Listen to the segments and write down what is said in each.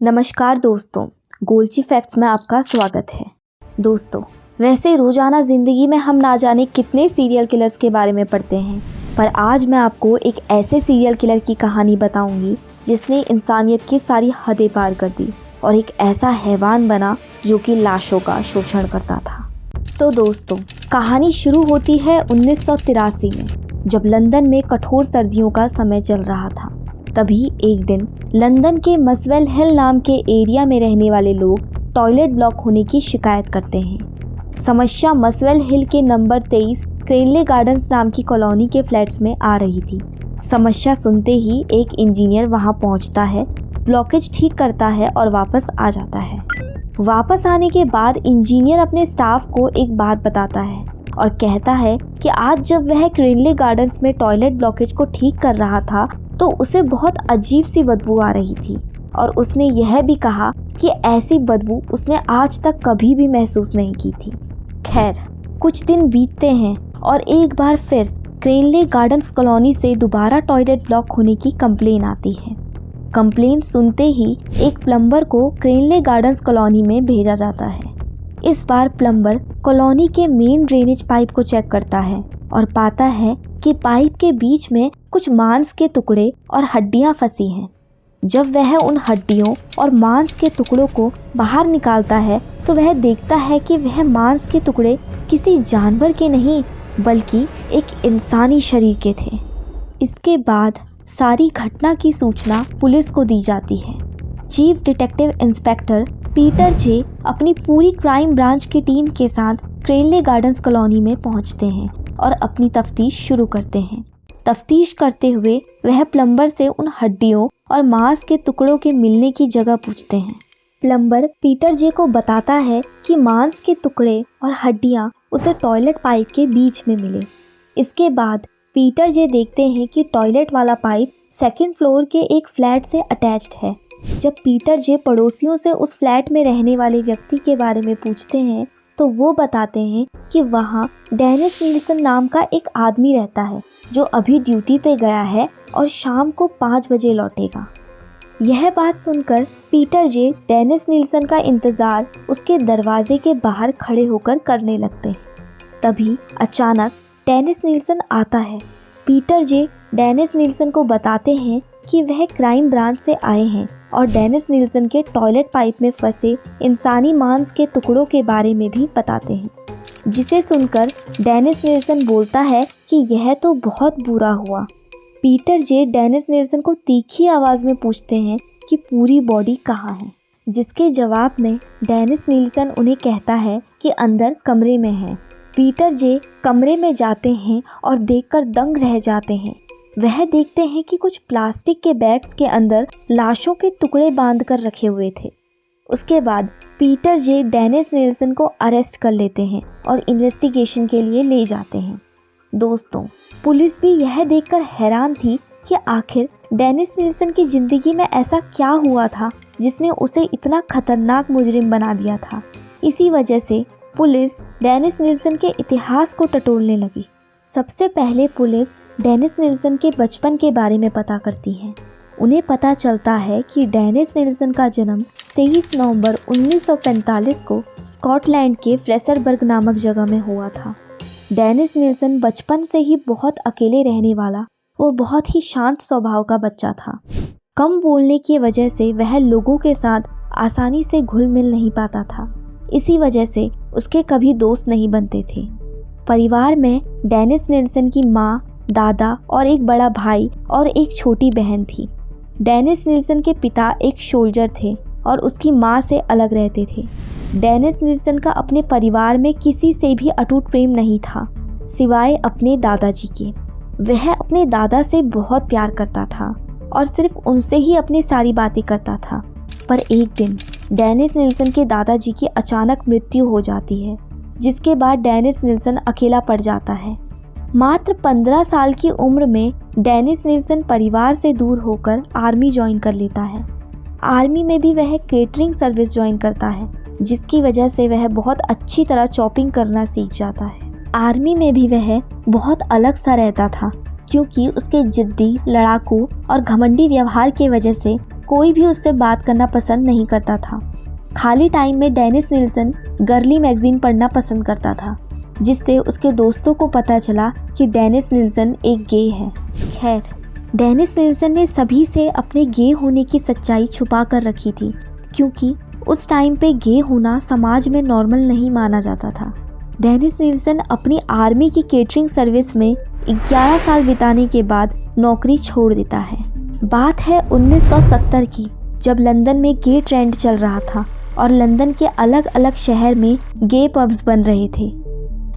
नमस्कार दोस्तों, गोल्ची फैक्ट्स में आपका स्वागत है। दोस्तों, वैसे रोजाना ज़िंदगी में हम ना जाने कितने सीरियल किलर्स के बारे में पढ़ते हैं, पर आज मैं आपको एक ऐसे सीरियल किलर की कहानी बताऊंगी जिसने इंसानियत की सारी हदें पार कर दी और एक ऐसा हैवान बना जो कि लाशों का शोषण करता था। तो दोस्तों, कहानी शुरू होती है 1983 में, जब लंदन में कठोर सर्दियों का समय चल रहा था। तभी एक दिन लंदन के मसवेल हिल नाम के एरिया में रहने वाले लोग टॉयलेट ब्लॉक होने की शिकायत करते हैं। समस्या मसवेल हिल के नंबर 23 क्रेनले गार्डन्स नाम की कॉलोनी के फ्लैट्स में आ रही थी। समस्या सुनते ही एक इंजीनियर वहां पहुंचता है, ब्लॉकेज ठीक करता है और वापस आ जाता है। वापस आने के बाद इंजीनियर अपने स्टाफ को एक बात बताता है और कहता है कि आज जब वह क्रेनले गार्डन्स में टॉयलेट ब्लॉकेज को ठीक कर रहा था तो उसे बहुत अजीब सी बदबू आ रही थी और उसने यह भी कहा कि ऐसी बदबू उसने आज तक कभी भी महसूस नहीं की थी। खैर, कुछ दिन बीतते हैं और एक बार फिर क्रेनले गार्डन्स कॉलोनी से दोबारा टॉयलेट ब्लॉक होने की कंप्लेन आती है। कंप्लेन सुनते ही एक प्लम्बर को क्रेनले गार्डन्स कॉलोनी में भेजा जाता है। इस बार प्लम्बर कॉलोनी के मेन ड्रेनेज पाइप को चेक करता है और पाता है कि पाइप के बीच में कुछ मांस के टुकड़े और हड्डियां फंसी हैं। जब वह उन हड्डियों और मांस के टुकड़ों को बाहर निकालता है तो वह देखता है कि वह मांस के टुकड़े किसी जानवर के नहीं बल्कि एक इंसानी शरीर के थे। इसके बाद सारी घटना की सूचना पुलिस को दी जाती है। चीफ डिटेक्टिव इंस्पेक्टर पीटर जे अपनी पूरी क्राइम ब्रांच की टीम के साथ क्रेनले गार्डन्स कॉलोनी में पहुंचते हैं और अपनी तफ्तीश शुरू करते हैं। तफ्तीश करते हुए वह प्लम्बर से उन हड्डियों और मांस के टुकड़ों के मिलने की जगह पूछते हैं। प्लम्बर पीटर जे को बताता है कि मांस के टुकड़े और हड्डियां उसे टॉयलेट पाइप के बीच में मिले। इसके बाद पीटर जे देखते हैं कि टॉयलेट वाला पाइप सेकंड फ्लोर के एक फ्लैट से अटैच्ड है। जब पीटर जे पड़ोसियों से उस फ्लैट में रहने वाले व्यक्ति के बारे में पूछते हैं तो वो बताते हैं कि वहाँ डेनिस नील्सन नाम का एक आदमी रहता है जो अभी ड्यूटी पे गया है और शाम को 5 बजे लौटेगा। यह बात सुनकर पीटर जे डेनिस नील्सन का इंतज़ार उसके दरवाजे के बाहर खड़े होकर करने लगते हैं। तभी अचानक डेनिस नील्सन आता है। पीटर जे डेनिस नील्सन को बताते हैं कि वह क्राइम ब्रांच से आए हैं और डेनिस नील्सन के टॉयलेट पाइप में फंसे इंसानी मांस के टुकड़ों के बारे में भी बताते हैं, जिसे सुनकर डेनिस नील्सन बोलता है कि यह तो बहुत बुरा हुआ। पीटर जे डेनिस नील्सन को तीखी आवाज़ में पूछते हैं कि पूरी बॉडी कहाँ है, जिसके जवाब में डेनिस नील्सन उन्हें कहता है कि अंदर कमरे में है। पीटर जे कमरे में जाते हैं और देखकर दंग रह जाते हैं। वह देखते हैं कि कुछ प्लास्टिक के बैग्स के अंदर लाशों के टुकड़े बांध कर रखे हुए थे। उसके बाद पीटर जे डेनिस नील्सन को अरेस्ट कर लेते हैं और इन्वेस्टिगेशन के लिए ले जाते हैं। दोस्तों, पुलिस भी यह देखकर हैरान थी कि आखिर डेनिस नील्सन की ज़िंदगी में ऐसा क्या हुआ था जिसने उसे इतना खतरनाक मुजरिम बना दिया था। इसी वजह से पुलिस डेनिस नील्सन के इतिहास को टटोलने लगी। सबसे पहले पुलिस डेनिस नील्सन के बचपन के बारे में पता करती है। उन्हें पता चलता है कि डेनिस नील्सन का जन्म 23 नवंबर 1945 को स्कॉटलैंड के फ्रेसरबर्ग नामक जगह में हुआ था। डेनिस नील्सन बचपन से ही बहुत अकेले रहने वाला वो बहुत ही शांत स्वभाव का बच्चा था। कम बोलने की वजह से वह लोगों के साथ आसानी से घुल मिल नहीं पाता था। इसी वजह से उसके कभी दोस्त नहीं बनते थे। परिवार में डेनिस नील्सन की माँ, दादा और एक बड़ा भाई और एक छोटी बहन थी। डेनिस नील्सन के पिता एक सोल्जर थे और उसकी माँ से अलग रहते थे। डेनिस नील्सन का अपने परिवार में किसी से भी अटूट प्रेम नहीं था सिवाय अपने दादाजी के। वह अपने दादा से बहुत प्यार करता था और सिर्फ उनसे ही अपनी सारी बातें करता था। पर एक दिन डेनिस नील्सन के दादाजी की अचानक मृत्यु हो जाती है, जिसके बाद डेनिस नील्सन अकेला पड़ जाता है। मात्र 15 साल की उम्र में डेनिस नील्सन परिवार से दूर होकर आर्मी ज्वाइन कर लेता है। आर्मी में भी वह केटरिंग सर्विस ज्वाइन करता है, जिसकी वजह से वह बहुत अच्छी तरह चॉपिंग करना सीख जाता है। आर्मी में भी वह बहुत अलग सा रहता था क्योंकि उसके जिद्दी, लड़ाकू और घमंडी व्यवहार की वजह से कोई भी उससे बात करना पसंद नहीं करता था। खाली टाइम में डेनिस निल्सन गर्ली मैगजीन पढ़ना पसंद करता था, जिससे उसके दोस्तों को पता चला कि डेनिस निल्सन एक गे है। खैर, डेनिस निल्सन ने सभी से अपने गे होने की सच्चाई छुपा कर रखी थी, क्योंकि उस टाइम पे गे होना समाज में नॉर्मल नहीं माना जाता था। डेनिस निल्सन अपनी आर्मी की केटरिंग सर्विस में 11 साल बिताने के बाद नौकरी छोड़ देता है। बात है 1970 की, जब लंदन में गे ट्रेंड चल रहा था और लंदन के अलग अलग शहर में गे पब्स बन रहे थे,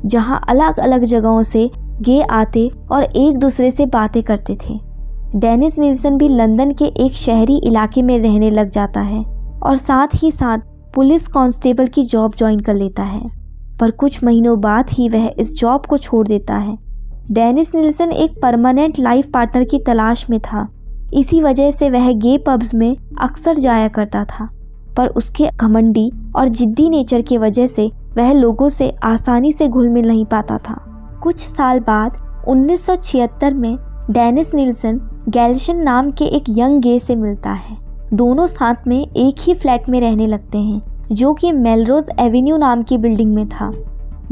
जहां अलग अलग जगहों से गे आते और एक दूसरे से बातें करते थे। डेनिस निल्सन भी लंदन के एक शहरी इलाके में रहने लग जाता है और साथ ही साथ पुलिस कांस्टेबल की जॉब ज्वाइन कर लेता है, पर कुछ महीनों बाद ही वह इस जॉब को छोड़ देता है। डेनिस निल्सन एक परमानेंट लाइफ पार्टनर की तलाश में था, इसी वजह से वह गे पब्स में अक्सर जाया करता था, पर उसके घमंडी और जिद्दी नेचर की वजह से वह लोगों से आसानी से घुल मिल नहीं पाता था। कुछ साल बाद 1976 में डेनिस निल्सन गैलिशन नाम के एक यंग गे से मिलता है। दोनों साथ में एक ही फ्लैट में रहने लगते हैं, जो कि मेलरोज एवेन्यू नाम की बिल्डिंग में था।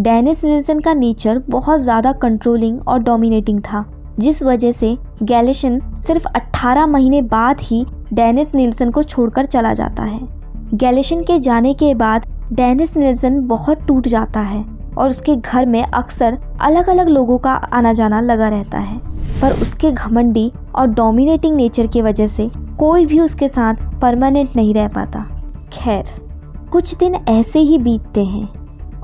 डेनिस निल्सन का नेचर बहुत ज़्यादा कंट्रोलिंग और डोमिनेटिंग था, जिस वजह से गैलिशन सिर्फ 18 महीने बाद ही डेनिस निल्सन को छोड़कर चला जाता है। गैलिशन के जाने के बाद डेनिस निल्सन बहुत टूट जाता है और उसके घर में अक्सर अलग अलग लोगों का आना जाना लगा रहता है, पर उसके घमंडी और डोमिनेटिंग नेचर की वजह से कोई भी उसके साथ परमानेंट नहीं रह पाता। खैर, कुछ दिन ऐसे ही बीतते हैं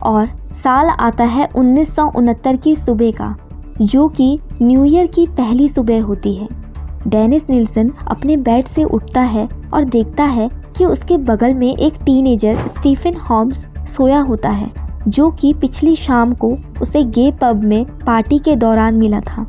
और साल आता है 1969 की सुबह का, जो कि न्यू ईयर की पहली सुबह होती है। डेनिस निल्सन अपने बेड से उठता है और देखता है कि उसके बगल में एक टीनेजर स्टीफन हॉम्स सोया होता है, जो कि पिछली शाम को उसे गे पब में पार्टी के दौरान मिला था।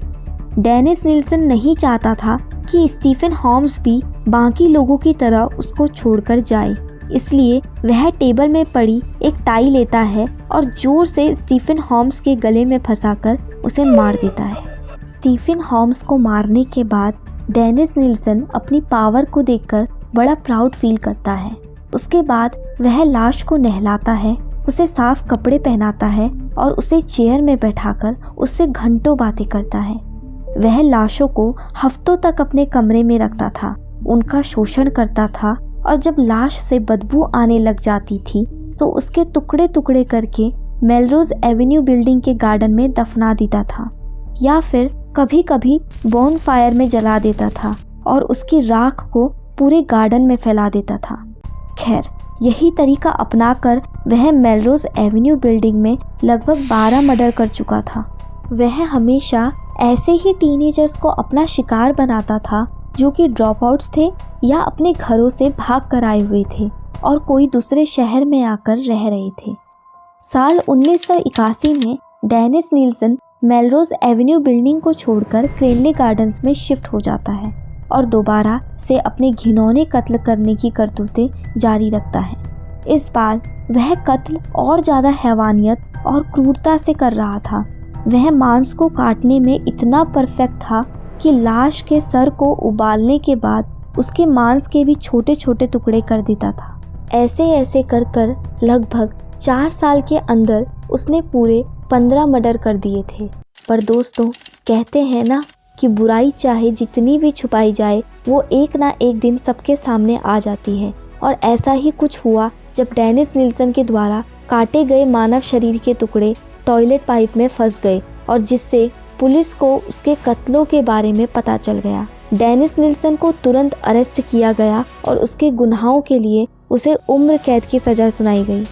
डेनिस निल्सन नहीं चाहता था कि स्टीफन हॉम्स भी बाकी लोगों की तरह उसको छोड़कर जाए, इसलिए वह टेबल में पड़ी एक टाई लेता है और जोर से स्टीफन हॉम्स के गले में फंसाकर उसे मार देता है। स्टीफन हॉम्स को मारने के बाद डेनिस निल्सन अपनी पावर को देखकर बड़ा प्राउड फील करता है। उसके बाद वह लाश को नहलाता है, उसे साफ कपड़े पहनाता है और उसे चेयर में बैठाकर उससे घंटों बातें करता है। वह लाशों को हफ्तों तक अपने कमरे में रखता था, उनका शोषण करता था और जब लाश से बदबू आने लग जाती थी तो उसके टुकड़े टुकड़े करके मेलरोज एवेन्यू बिल्डिंग के गार्डन में दफना देता था, या फिर कभी कभी बॉन फायर में जला देता था और उसकी राख को पूरे गार्डन में फैला देता था। खैर, यही तरीका अपनाकर वह मेलरोज एवेन्यू बिल्डिंग में लगभग 12 मर्डर कर चुका था। वह हमेशा ऐसे ही टीनेजर्स को अपना शिकार बनाता था, जो कि ड्रॉप आउट्स थे या अपने घरों से भाग कर आए हुए थे और कोई दूसरे शहर में आकर रह रहे थे। साल 1981 में Dennis Nilsen Melrose avenue building को छोड़कर क्रेनले गार्डन्स में शिफ्ट हो जाता है और दोबारा से अपने घिनौने कत्ल करने की करतूतें जारी रखता है। इस बार वह कत्ल और ज़्यादा हैवानियत और क्रूरता से कर रहा था। वह मांस को काटने में इतना परफेक्ट था कि लाश के सर को उबालने के बाद उसके मांस के भी छोटे छोटे टुकड़े कर देता था। ऐसे ऐसे कर कर लगभग 4 साल के अंदर उसने पूरे 15 मर्डर कर दिए थे। पर दोस्तों, कहते हैं ना कि बुराई चाहे जितनी भी छुपाई जाए, वो एक ना एक दिन सबके सामने आ जाती है। और ऐसा ही कुछ हुआ जब डेनिस निल्सन के द्वारा काटे गए मानव शरीर के टुकड़े टॉयलेट पाइप में फंस गए और जिससे पुलिस को उसके कत्लों के बारे में पता चल गया। डेनिस निल्सन को तुरंत अरेस्ट किया गया और उसके गुनाहों के लिए उसे उम्र कैद की सज़ा सुनाई गई।